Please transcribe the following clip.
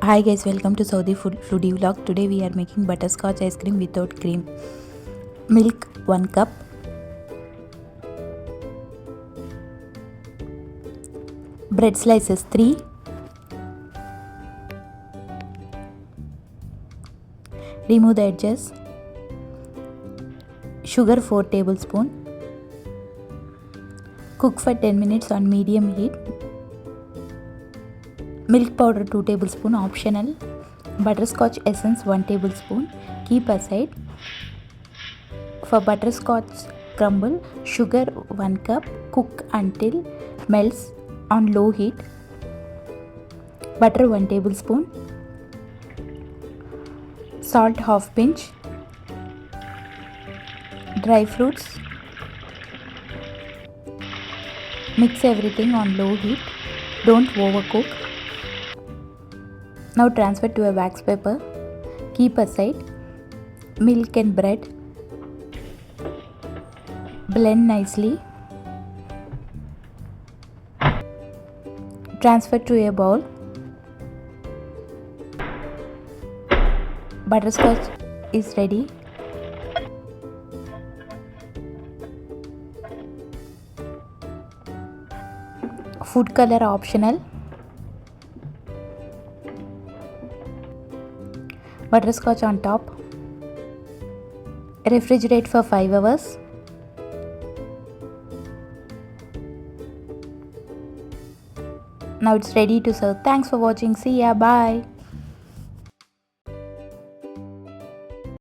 Hi guys, welcome to Saudi Foodie Vlog. Today we are making butterscotch ice cream without cream. Milk 1 cup, bread slices 3, remove the edges, sugar 4 tablespoons, cook for 10 minutes on medium heat, milk powder 2 tablespoons optional, butterscotch essence 1 tablespoon, keep aside. For butterscotch crumble, sugar 1 cup, cook until melts on low heat, butter 1 tablespoon, salt half pinch, dry fruits, mix everything on low heat, don't overcook. Now transfer to a wax paper, keep aside. Milk and bread, blend nicely, transfer to a bowl. Butterscotch is ready. Food color optional. Butterscotch on top. Refrigerate for 5 hours. Now it's ready to serve. Thanks for watching. See ya. Bye.